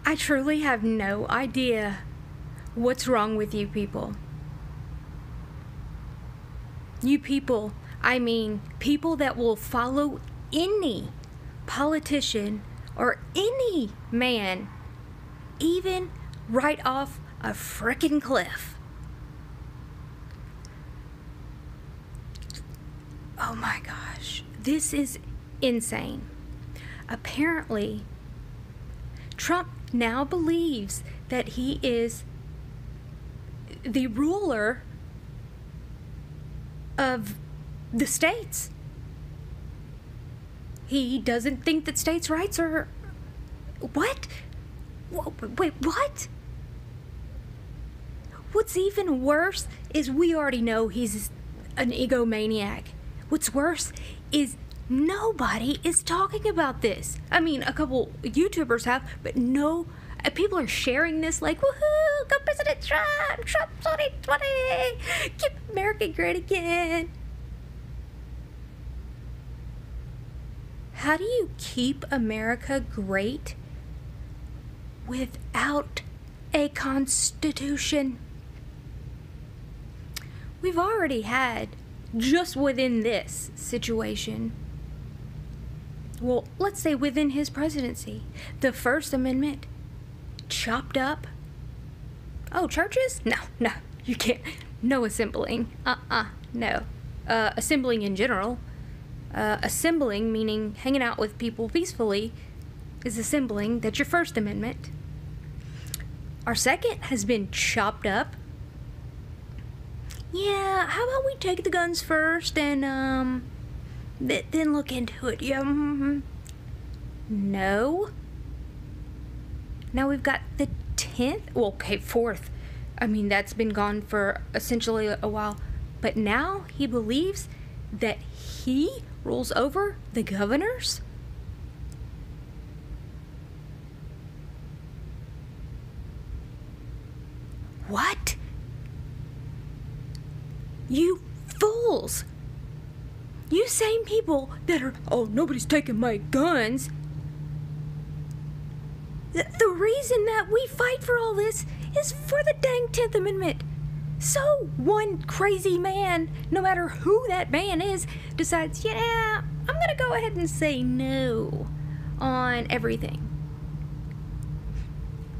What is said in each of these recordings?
I truly have no idea what's wrong with you people. You people, I mean people that will follow any politician or any man, even right off a frickin' cliff. Oh my gosh, this is insane. Apparently, Trump now believes that he is the ruler of the states. He doesn't think that states' rights are... What? Wait, what? What's even worse is we already know he's an egomaniac. What's worse is nobody is talking about this. I mean, a couple YouTubers have, but no, people are sharing this like, woohoo, go President Trump, Trump 2020, keep America great again. How do you keep America great without a constitution? We've already had, just within this situation, well, let's say within his presidency, the First Amendment chopped up. Oh, churches? No, you can't. No assembling. No. Assembling in general. Assembling, meaning hanging out with people peacefully, is assembling. That's your First Amendment. Our second has been chopped up. Yeah, how about we take the guns first and, then look into it? Yeah, No. Now we've got the 10th. Well, okay, 4th. I mean, that's been gone for essentially a while. But now he believes that he rules over the governors? What? You fools! You same people that are, oh, nobody's taking my guns. The reason that we fight for all this is for the dang 10th Amendment. So one crazy man, no matter who that man is, decides, yeah, I'm gonna go ahead and say no on everything.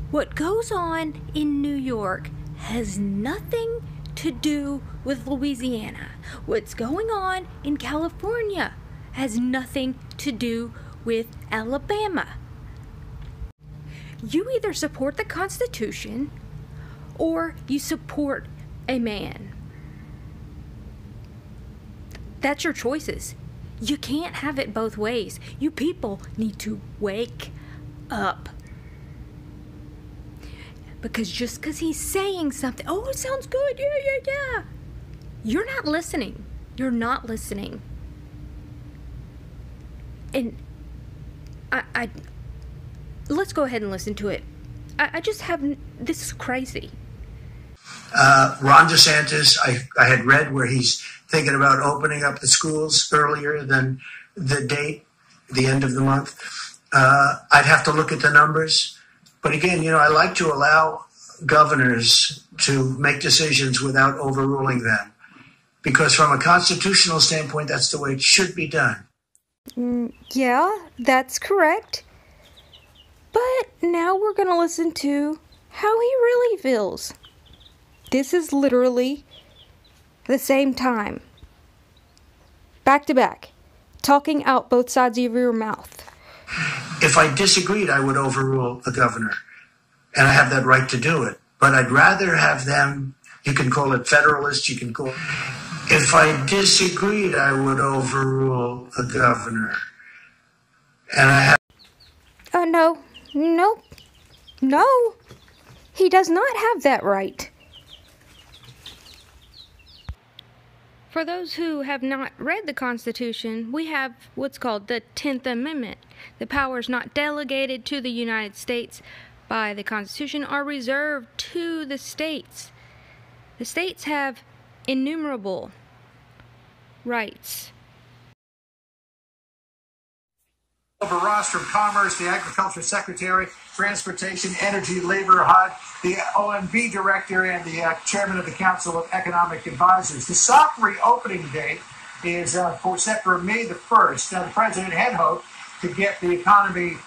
What goes on in New York has nothing to do with Louisiana. What's going on in California has nothing to do with Alabama. You either support the Constitution or you support a man. That's your choices. You can't have it both ways. You people need to wake up. Because just because he's saying something, oh, it sounds good, yeah. You're not listening. You're not listening. And let's go ahead and listen to it. I just have, this is crazy. Ron DeSantis, I had read where he's thinking about opening up the schools earlier than the date, the end of the month. I'd have to look at the numbers. But again, I like to allow governors to make decisions without overruling them. Because from a constitutional standpoint, that's the way it should be done. Yeah, that's correct. But now we're going to listen to how he really feels. This is literally the same time. Back to back. Talking out both sides of your mouth. If I disagreed, I would overrule the governor. And I have that right to do it. But I'd rather have them, you can call it federalist, you can call it... If I disagreed, I would overrule the governor. And I have... No. He does not have that right. For those who have not read the Constitution, we have what's called the 10th Amendment. The powers not delegated to the United States by the Constitution are reserved to the states. The states have innumerable rights. Ross from Commerce, the Agriculture Secretary, Transportation, Energy, Labor, HUD, the OMB Director, and the Chairman of the Council of Economic Advisors. The soft reopening date is set for May the 1st. Now, the President had hoped to get the economy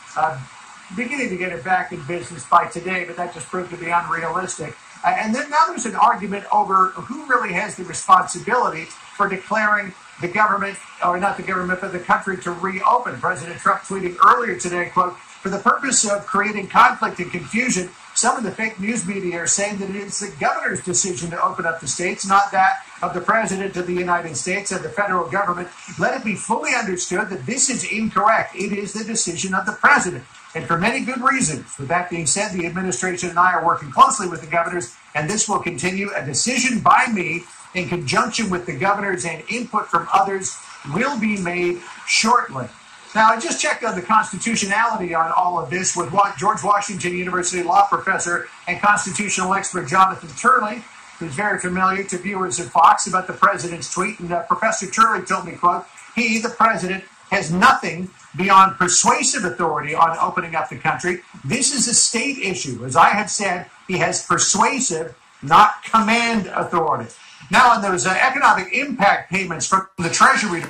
beginning to get it back in business by today, but that just proved to be unrealistic. And then now there's an argument over who really has the responsibility for declaring the government, or not the government, but the country to reopen. President Trump tweeting earlier today, quote, "For the purpose of creating conflict and confusion, some of the fake news media are saying that it's the governor's decision to open up the states, not that of the President of the United States and the federal government. Let it be fully understood that this is incorrect. It is the decision of the President, and for many good reasons. With that being said, the administration and I are working closely with the governors, and this will continue. A decision by me in conjunction with the governors and input from others will be made shortly." Now, I just checked on the constitutionality on all of this with George Washington University law professor and constitutional expert Jonathan Turley, who's very familiar to viewers of Fox about the president's tweet. And Professor Turley told me, quote, "He, the president, has nothing beyond persuasive authority on opening up the country. This is a state issue. As I have said, he has persuasive, not command authority." Now, on those economic impact payments from the Treasury.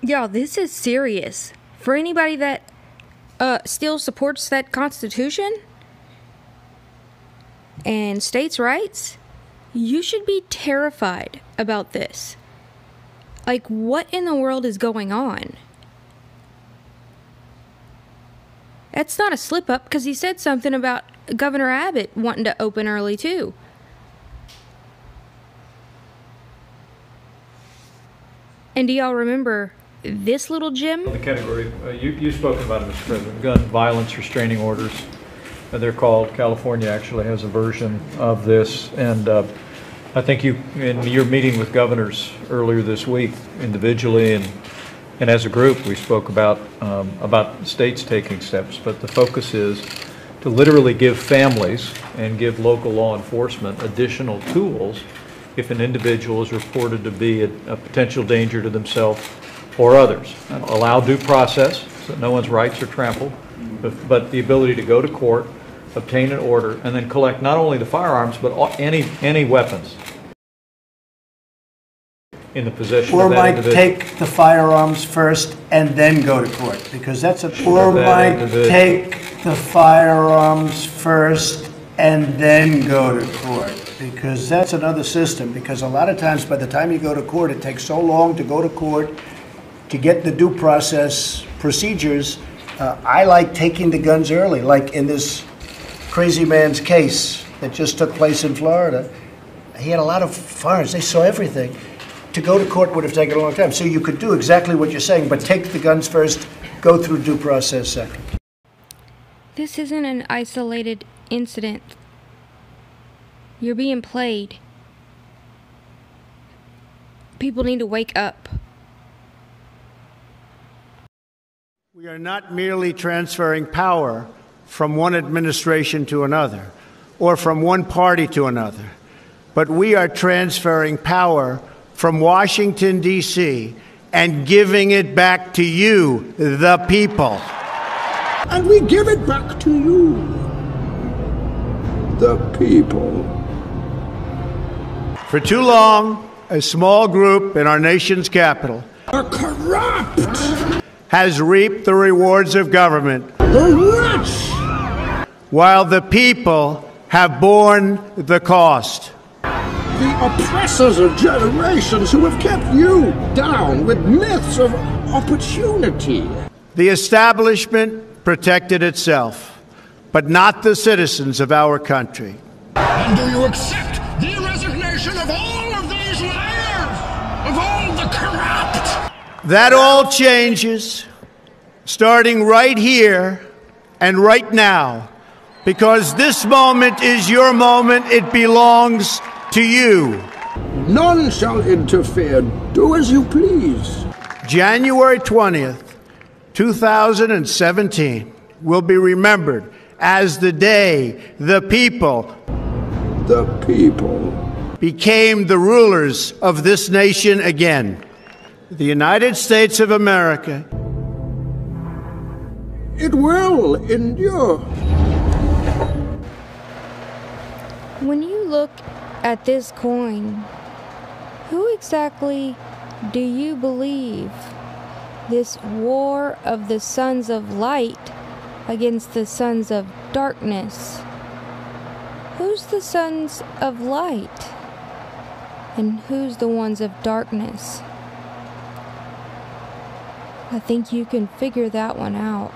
Y'all, this is serious. For anybody that still supports that Constitution and states' rights, you should be terrified about this. Like, what in the world is going on? That's not a slip-up, because he said something about Governor Abbott wanting to open early, too. And do y'all remember this little gem? The category, you've spoken about it, Mr. President, gun violence restraining orders. They're called. California actually has a version of this. And I think you, in your meeting with governors earlier this week, individually and as a group, we spoke about states taking steps. But the focus is to literally give families and give local law enforcement additional tools if an individual is reported to be a potential danger to themselves or others. Allow due process so that no one's rights are trampled, but the ability to go to court, obtain an order, and then collect not only the firearms, but any weapons in the possession of that individual. Or might take the firearms first and then go to court, because that's a... Or might take the firearms first and then go to court, because that's another system. Because a lot of times, by the time you go to court, it takes so long to go to court to get the due process procedures. I like taking the guns early, like in this crazy man's case that just took place in Florida. He had a lot of firearms. They saw everything. To go to court would have taken a long time. So you could do exactly what you're saying, but take the guns first, go through due process second. This isn't an isolated incident. You're being played. People need to wake up. We are not merely transferring power from one administration to another or from one party to another, but we are transferring power from Washington, D.C., and giving it back to you, the people. And we give it back to you, the people. For too long, a small group in our nation's capital Are corrupt. has reaped the rewards of government, The rich. while the people have borne the cost. The oppressors of generations who have kept you down with myths of opportunity. The establishment protected itself, but not the citizens of our country. And do you accept the resignation of all of these liars? Of all the corrupt? That all changes starting right here and right now, because this moment is your moment. It belongs to you. None shall interfere. Do as you please. January 20th, 2017 will be remembered as the day the people became the rulers of this nation again. The United States of America It will endure. When you look at this coin, who exactly do you believe this war of the sons of light against the sons of darkness? Who's the sons of light? And who's the ones of darkness? I think you can figure that one out.